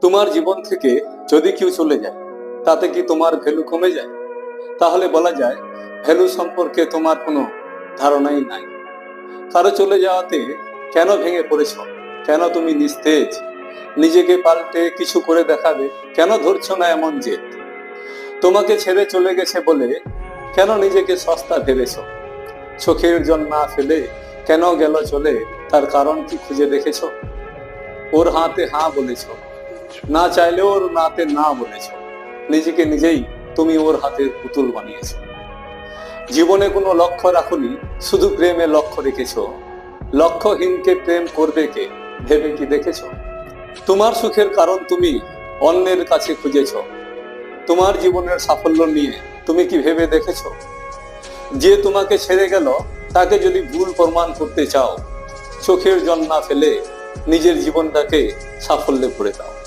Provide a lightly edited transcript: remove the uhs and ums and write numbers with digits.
তোমার জীবন থেকে যদি কেউ চলে যায়, তাতে কি তোমার ভ্যালু কমে যায়? তাহলে বলা যায় ভ্যালু সম্পর্কে তোমার কোনো ধারণাই নাই। কারো চলে যাওয়াতে কেন ভেঙে পড়েছ? কেন তুমি নিস্তেজ? নিজেকে পাল্টে কিছু করে দেখাবে কেন ধরছো না এমন জেদ? তোমাকে ছেড়ে চলে গেছে বলে কেন নিজেকে সস্তা ভেবেছ? চোখের জল না ফেলে কেন গেল চলে, তার কারণ কি খুঁজে দেখেছ? ওর হাতে হ্যাঁ বলেছ, না চাইলেও ওর নাতে না বলেছ। নিজেকে নিজেই তুমি ওর হাতের পুতুল বানিয়েছ। জীবনে কোনো লক্ষ্য রাখুনি, শুধু প্রেমে লক্ষ্য রেখেছ। লক্ষ্যহীনকে প্রেম করবে কে, ভেবে কি দেখেছ? তোমার সুখের কারণ তুমি অন্যের কাছে খুঁজেছ। তোমার জীবনের সাফল্য নিয়ে তুমি কি ভেবে দেখেছ? যে তোমাকে ছেড়ে গেল তাকে যদি ভুল প্রমাণ করতে চাও, চোখের জল না ফেলে নিজের জীবনটাকে সাফল্যে ভরে দাও।